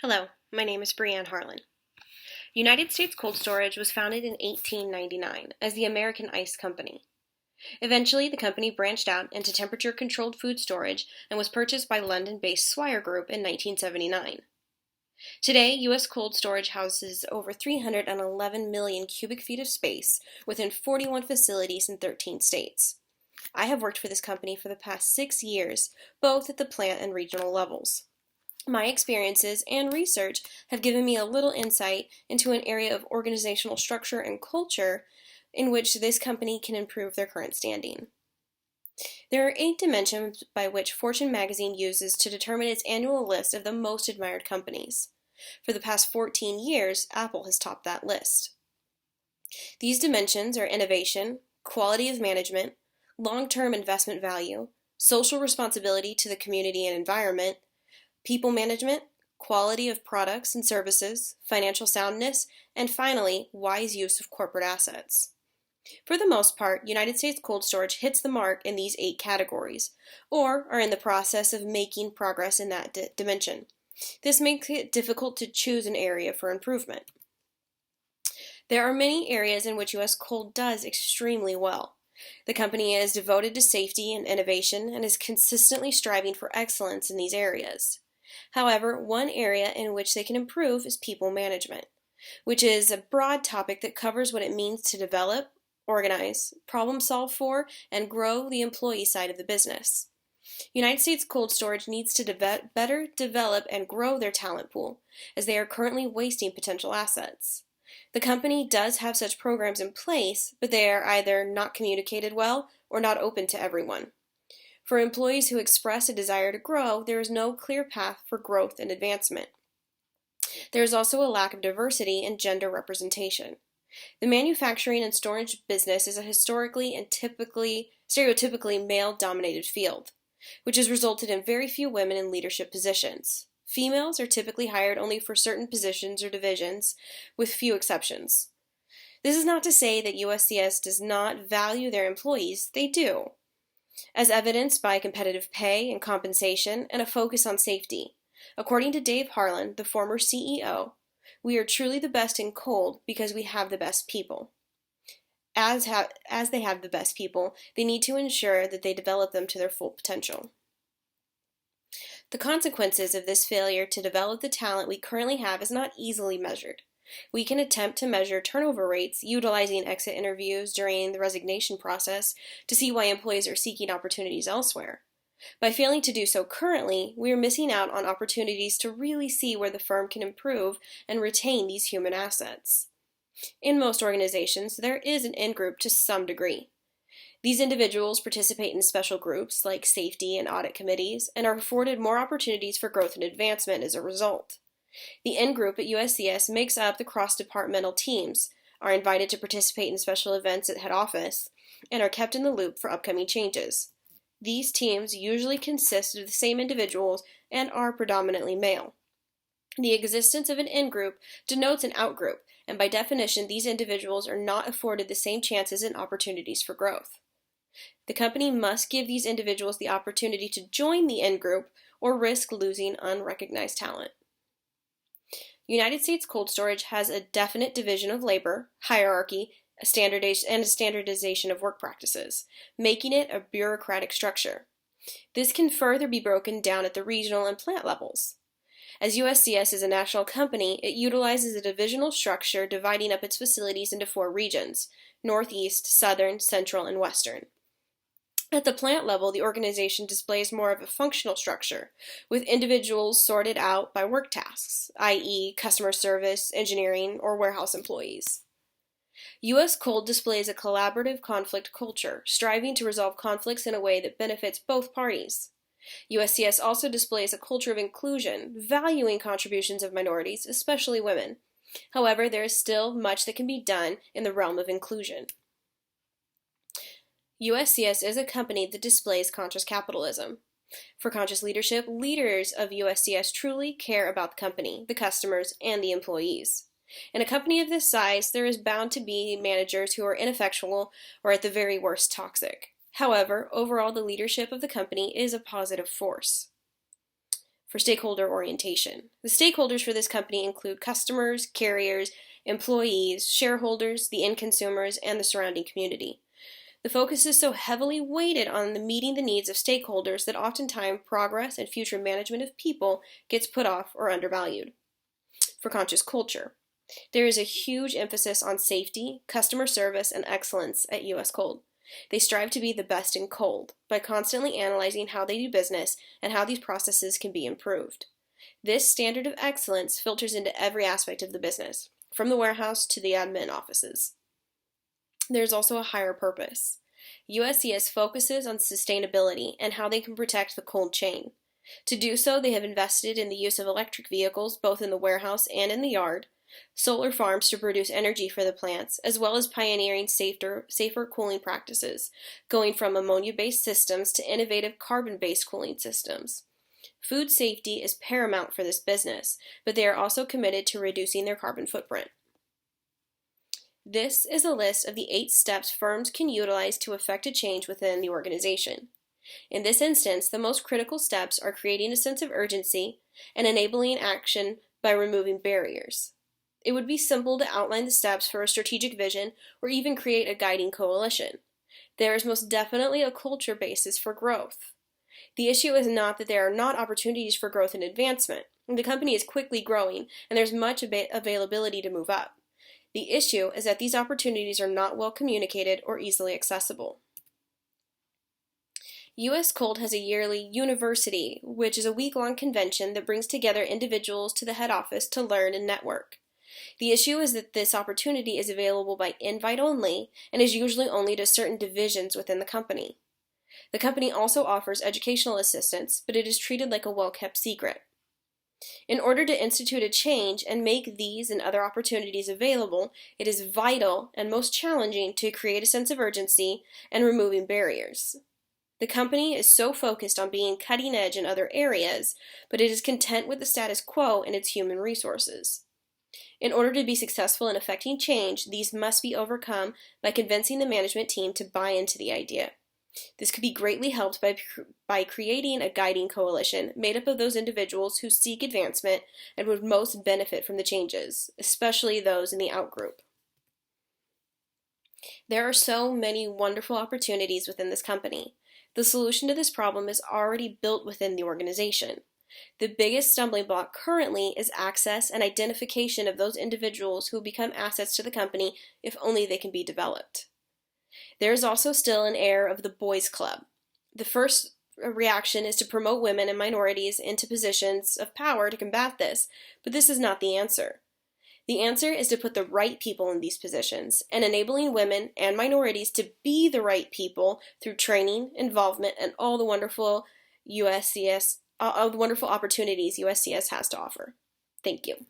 Hello, my name is Brianne Harlan. United States Cold Storage was founded in 1899 as the American Ice Company. Eventually, the company branched out into temperature-controlled food storage and was purchased by London-based Swire Group in 1979. Today, U.S. Cold Storage houses over 311 million cubic feet of space within 41 facilities in 13 states. I have worked for this company for the past 6 years, both at the plant and regional levels. My experiences and research have given me a little insight into an area of organizational structure and culture in which this company can improve their current standing. There are 8 dimensions by which Fortune magazine uses to determine its annual list of the most admired companies. For the past 14 years, Apple has topped that list. These dimensions are innovation, quality of management, long-term investment value, social responsibility to the community and environment, people management, quality of products and services, financial soundness, and finally, wise use of corporate assets. For the most part, United States Cold Storage hits the mark in these 8 categories, or are in the process of making progress in that dimension. This makes it difficult to choose an area for improvement. There are many areas in which U.S. Cold does extremely well. The company is devoted to safety and innovation and is consistently striving for excellence in these areas. However, one area in which they can improve is people management, which is a broad topic that covers what it means to develop, organize, problem solve for, and grow the employee side of the business. United States Cold Storage needs to better develop and grow their talent pool, as they are currently wasting potential assets. The company does have such programs in place, but they are either not communicated well or not open to everyone. For employees who express a desire to grow, there is no clear path for growth and advancement. There is also a lack of diversity and gender representation. The manufacturing and storage business is a historically and stereotypically male-dominated field, which has resulted in very few women in leadership positions. Females are typically hired only for certain positions or divisions, with few exceptions. This is not to say that USCS does not value their employees. They do, as evidenced by competitive pay and compensation and a focus on safety. According to Dave Harlan, the former CEO, we are truly the best in cold because we have the best people. As they have the best people, they need to ensure that they develop them to their full potential. The consequences of this failure to develop the talent we currently have is not easily measured. We can attempt to measure turnover rates utilizing exit interviews during the resignation process to see why employees are seeking opportunities elsewhere. By failing to do so currently, we are missing out on opportunities to really see where the firm can improve and retain these human assets. In most organizations, there is an in-group to some degree. These individuals participate in special groups like safety and audit committees and are afforded more opportunities for growth and advancement as a result. The in-group at USCS makes up the cross-departmental teams, are invited to participate in special events at head office, and are kept in the loop for upcoming changes. These teams usually consist of the same individuals and are predominantly male. The existence of an in-group denotes an out-group, and by definition, these individuals are not afforded the same chances and opportunities for growth. The company must give these individuals the opportunity to join the in-group or risk losing unrecognized talent. United States Cold Storage has a definite division of labor, hierarchy, and a standardization of work practices, making it a bureaucratic structure. This can further be broken down at the regional and plant levels. As USCS is a national company, it utilizes a divisional structure dividing up its facilities into 4 regions: Northeast, Southern, Central, and Western. At the plant level, the organization displays more of a functional structure, with individuals sorted out by work tasks, i.e., customer service, engineering, or warehouse employees. U.S. Cold displays a collaborative conflict culture, striving to resolve conflicts in a way that benefits both parties. USCS also displays a culture of inclusion, valuing contributions of minorities, especially women. However, there is still much that can be done in the realm of inclusion. USCS is a company that displays conscious capitalism. For conscious leadership, leaders of USCS truly care about the company, the customers, and the employees. In a company of this size, there is bound to be managers who are ineffectual or at the very worst toxic. However, overall the leadership of the company is a positive force. for stakeholder orientation. The stakeholders for this company include customers, carriers, employees, shareholders, the end consumers, and the surrounding community. The focus is so heavily weighted on meeting the needs of stakeholders that oftentimes progress and future management of people gets put off or undervalued. For Conscious Culture, there is a huge emphasis on safety, customer service, and excellence at U.S. Cold. They strive to be the best in cold by constantly analyzing how they do business and how these processes can be improved. This standard of excellence filters into every aspect of the business, from the warehouse to the admin offices. There is also a higher purpose. USCS focuses on sustainability and how they can protect the cold chain. To do so, they have invested in the use of electric vehicles both in the warehouse and in the yard, solar farms to produce energy for the plants, as well as pioneering safer cooling practices, going from ammonia-based systems to innovative carbon-based cooling systems. Food safety is paramount for this business, but they are also committed to reducing their carbon footprint. This is a list of the 8 steps firms can utilize to effect a change within the organization. In this instance, the most critical steps are creating a sense of urgency and enabling action by removing barriers. It would be simple to outline the steps for a strategic vision or even create a guiding coalition. There is most definitely a culture basis for growth. The issue is not that there are not opportunities for growth and advancement. The company is quickly growing and there's much availability to move up. The issue is that these opportunities are not well communicated or easily accessible. U.S. Cold has a yearly University, which is a week-long convention that brings together individuals to the head office to learn and network. The issue is that this opportunity is available by invite only and is usually only to certain divisions within the company. The company also offers educational assistance, but it is treated like a well-kept secret. In order to institute a change and make these and other opportunities available, it is vital and most challenging to create a sense of urgency and removing barriers. The company is so focused on being cutting edge in other areas, but it is content with the status quo in its human resources. In order to be successful in effecting change, these must be overcome by convincing the management team to buy into the idea. This could be greatly helped by creating a guiding coalition made up of those individuals who seek advancement and would most benefit from the changes, especially those in the outgroup. There are so many wonderful opportunities within this company. The solution to this problem is already built within the organization. The biggest stumbling block currently is access and identification of those individuals who become assets to the company if only they can be developed. There is also still an air of the boys' club. The first reaction is to promote women and minorities into positions of power to combat this, but this is not the answer. The answer is to put the right people in these positions and enabling women and minorities to be the right people through training, involvement, and all the wonderful opportunities USCS has to offer. Thank you.